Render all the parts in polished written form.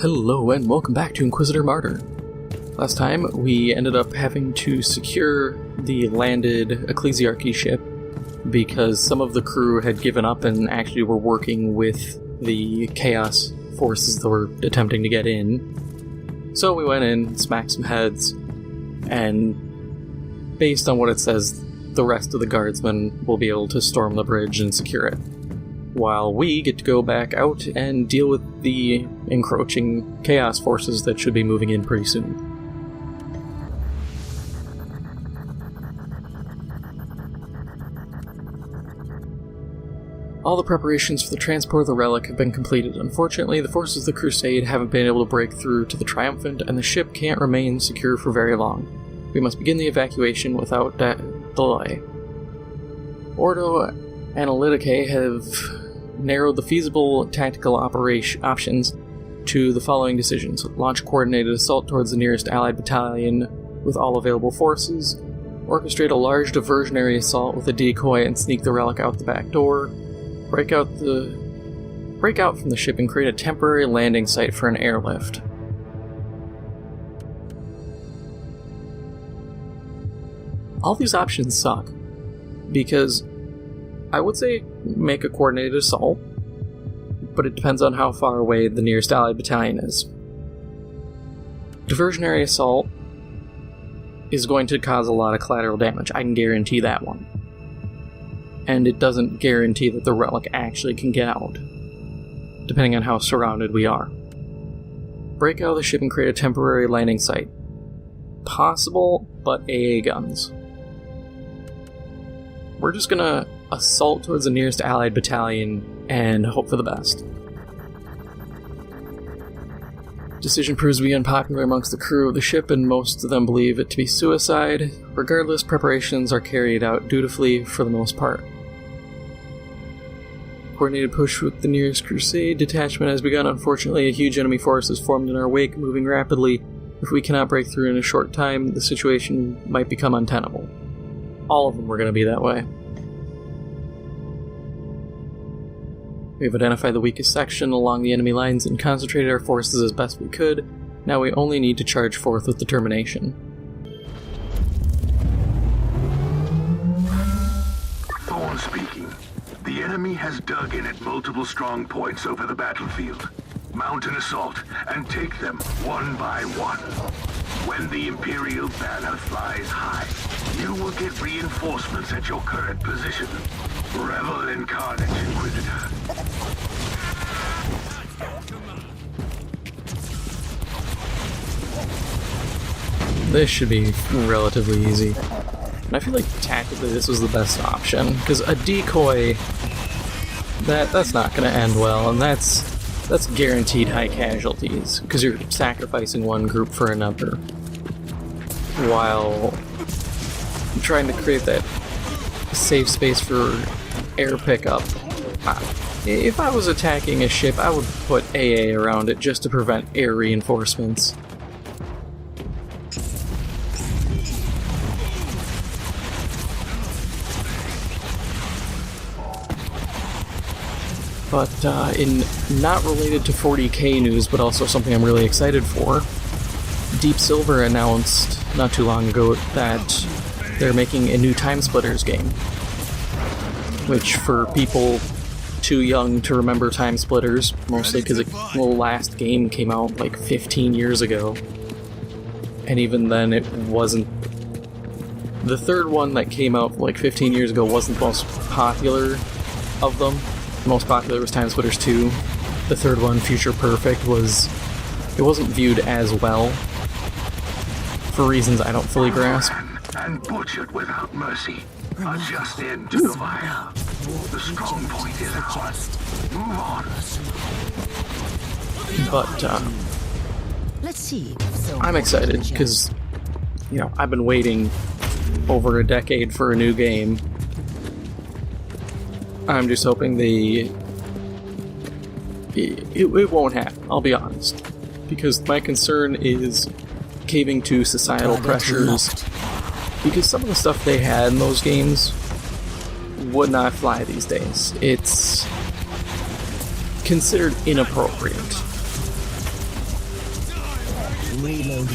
Hello and welcome back to Inquisitor Martyr. Last time we ended up having to secure the landed Ecclesiarchy ship because some of the crew had given up and actually were working with the chaos forces that were attempting to get in. So we went in, smacked some heads, and based on what it says, the rest of the guardsmen will be able to storm the bridge and secure it, while we get to go back out and deal with the encroaching chaos forces that should be moving in pretty soon. All the preparations for the transport of the relic have been completed. Unfortunately, the forces of the Crusade haven't been able to break through to the Triumphant, and the ship can't remain secure for very long. We must begin the evacuation without delay. Ordo Analyticae have narrowed the feasible tactical options to the following decisions. Launch a coordinated assault towards the nearest allied battalion with all available forces. Orchestrate a large diversionary assault with a decoy and sneak the relic out the back door. Break out from the ship and create a temporary landing site for an airlift. All these options suck, because I would say make a coordinated assault, but it depends on how far away the nearest allied battalion is. Diversionary assault is going to cause a lot of collateral damage, I can guarantee that one. And it doesn't guarantee that the relic actually can get out, depending on how surrounded we are. Break out of the ship and create a temporary landing site. Possible, but AA guns. We're just gonna assault towards the nearest allied battalion and hope for the best. Decision proves to be unpopular amongst the crew of the ship, and most of them believe it to be suicide. Regardless, preparations are carried out dutifully for the most part. Coordinated push with the nearest Crusade detachment has begun. Unfortunately, a huge enemy force is formed in our wake, moving rapidly. If we cannot break through in a short time, the situation might become untenable. All of them were going to be that way. We have identified the weakest section along the enemy lines and concentrated our forces as best we could. Now we only need to charge forth with determination. Thorn speaking. The enemy has dug in at multiple strong points over the battlefield. Mount an assault and take them one by one. When the Imperial banner flies high, you will get reinforcements at your current position. Revel in carnage, Inquisitor. This should be relatively easy. And I feel like tactically this was the best option, because a decoy, that's not going to end well, and that's guaranteed high casualties, because you're sacrificing one group for another, while trying to create that safe space for air pickup. If I was attacking a ship, I would put AA around it just to prevent air reinforcements. But in not related to 40K news, but also something I'm really excited for, Deep Silver announced not too long ago that they're making a new Time Splitters game. Which, for people too young to remember Time Splitters, mostly because the last game came out like 15 years ago, and even then it wasn't... The third one that came out like 15 years ago wasn't the most popular of them. The most popular was Time Splitters 2. The third one, Future Perfect, it wasn't viewed as well, for reasons I don't fully grasp. And butchered without mercy. A just end to the fire. The strong point is ours. Move on. But let's see. I'm excited because, I've been waiting over a decade for a new game. I'm just hoping it won't happen, I'll be honest. Because my concern is caving to societal pressures. Because some of the stuff they had in those games would not fly these days. It's considered inappropriate. Reloading.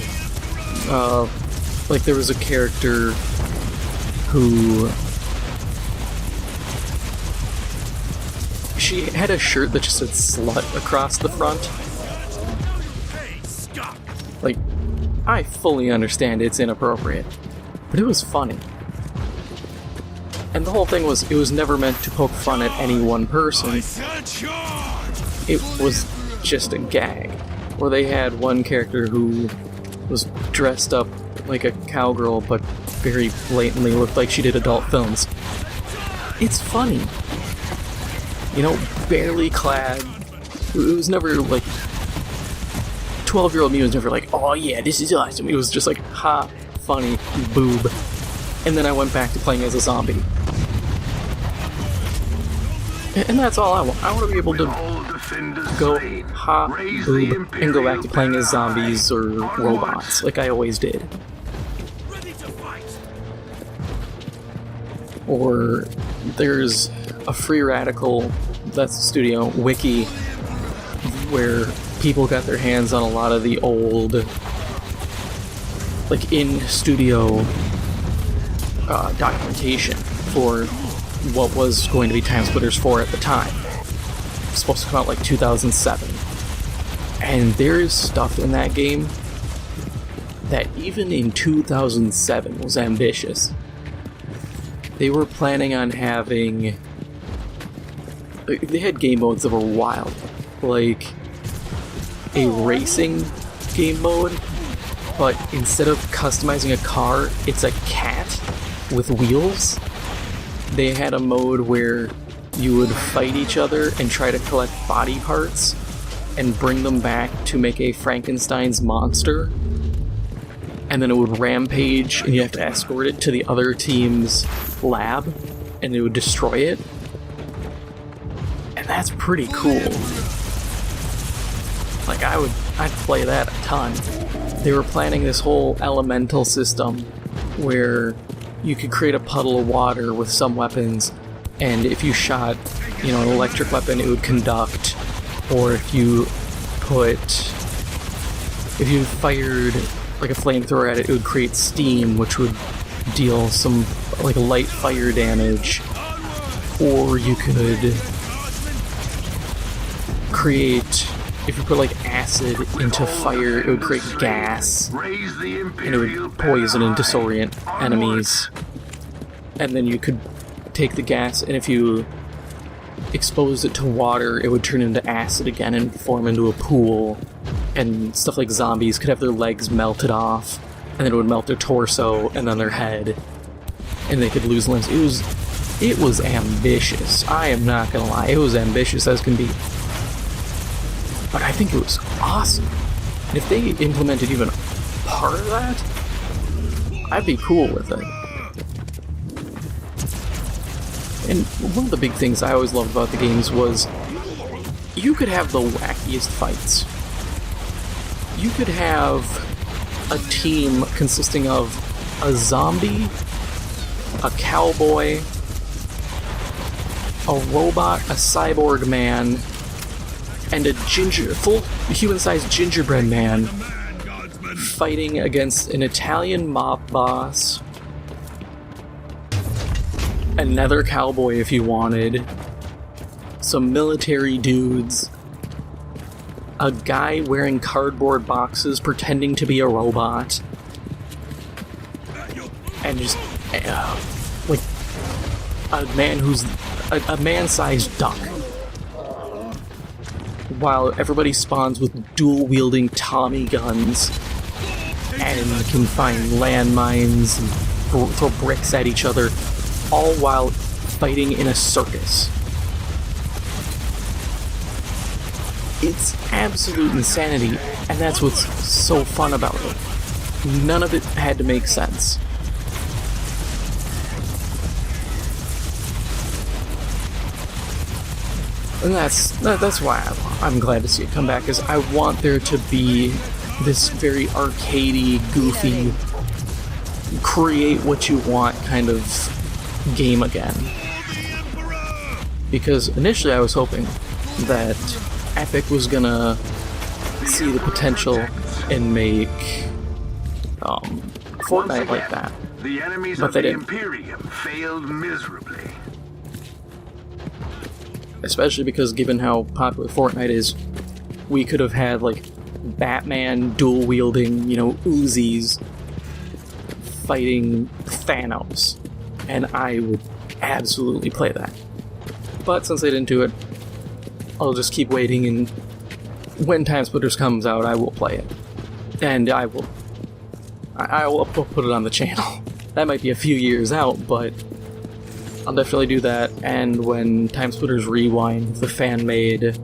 Like there was a character who... She had a shirt that just said slut across the front. Like, I fully understand it's inappropriate, but it was funny. And the whole thing was, it was never meant to poke fun at any one person. It was just a gag. Where they had one character who was dressed up like a cowgirl, but very blatantly looked like she did adult films. It's funny. You know, barely clad. It was never like... 12-year-old me was never like, oh yeah, this is awesome. It was just like, ha, funny, boob. And then I went back to playing as a zombie. And that's all I want. I want to be able to go, ha, boob, and go back to playing as zombies or robots, like I always did. Or there's a Free Radical, that's the studio, wiki, where people got their hands on a lot of the old, like, in-studio documentation for what was going to be Timesplitters 4 at the time. It was supposed to come out like 2007. And there is stuff in that game that even in 2007 was ambitious. They were planning on having... They had game modes that were wild. Like a racing game mode, but instead of customizing a car, it's a cat with wheels. They had a mode where you would fight each other and try to collect body parts and bring them back to make a Frankenstein's monster. And then it would rampage and you have to escort it to the other team's lab and it would destroy it. And that's pretty cool. Like, I'd play that a ton. They were planning this whole elemental system where you could create a puddle of water with some weapons, and if you shot, you know, an electric weapon, it would conduct, or if you fired like a flamethrower at it, it would create steam, which would deal some like light fire damage, or you could create, if you put like acid into fire, it would create gas, and it would poison and disorient enemies. And then you could take the gas, and if you exposed it to water, it would turn into acid again and form into a pool. And stuff like zombies could have their legs melted off, and then it would melt their torso, and then their head, and they could lose limbs. It was ambitious. I am not gonna lie, it was ambitious as can be. But I think it was awesome. And if they implemented even part of that, I'd be cool with it. And one of the big things I always loved about the games was you could have the wackiest fights. You could have a team consisting of a zombie, a cowboy, a robot, a cyborg man, and a full human-sized gingerbread man fighting against an Italian mob boss, another cowboy if you wanted, some military dudes, a guy wearing cardboard boxes pretending to be a robot, and just like a man who's a man-sized duck. While everybody spawns with dual-wielding Tommy guns and can find landmines and throw bricks at each other, all while fighting in a circus. It's absolute insanity, and that's what's so fun about it. None of it had to make sense. And that's why I'm glad to see it come back, is I want there to be this very arcadey, goofy, create what you want kind of game again. Because initially I was hoping that Epic was gonna see the potential and make Fortnite like that. The enemies But of they the didn't. Imperium failed miserably. Especially because given how popular Fortnite is, we could have had like Batman dual-wielding, Uzis fighting Thanos, and I would absolutely play that. But since they didn't do it, I'll just keep waiting, and when Time Splitters comes out, I will play it. And I will put it on the channel. That might be a few years out, but I'll definitely do that. And when Time Splitters Rewind, the fan-made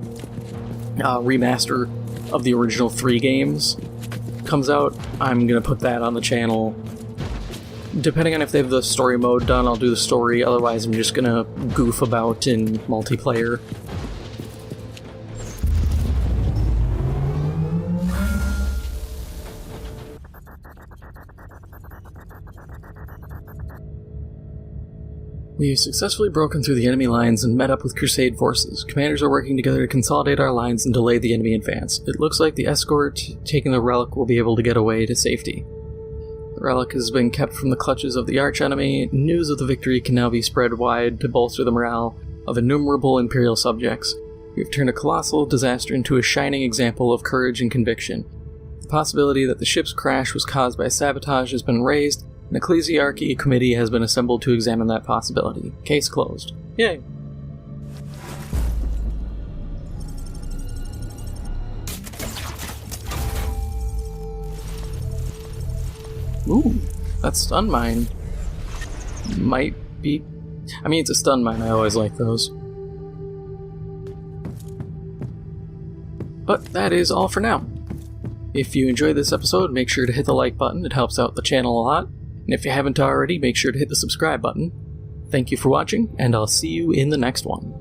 remaster of the original 3 games, comes out, I'm gonna put that on the channel. Depending on if they have the story mode done, I'll do the story. Otherwise, I'm just gonna goof about in multiplayer. We have successfully broken through the enemy lines and met up with Crusade forces. Commanders are working together to consolidate our lines and delay the enemy advance. It looks like the escort taking the relic will be able to get away to safety. The relic has been kept from the clutches of the arch-enemy. News of the victory can now be spread wide to bolster the morale of innumerable Imperial subjects. We have turned a colossal disaster into a shining example of courage and conviction. The possibility that the ship's crash was caused by sabotage has been raised. An ecclesiarchy committee has been assembled to examine that possibility. Case closed. Yay! Ooh, that stun mine might be... I mean, it's a stun mine, I always like those. But that is all for now. If you enjoyed this episode, make sure to hit the like button, it helps out the channel a lot. And if you haven't already, make sure to hit the subscribe button. Thank you for watching, and I'll see you in the next one.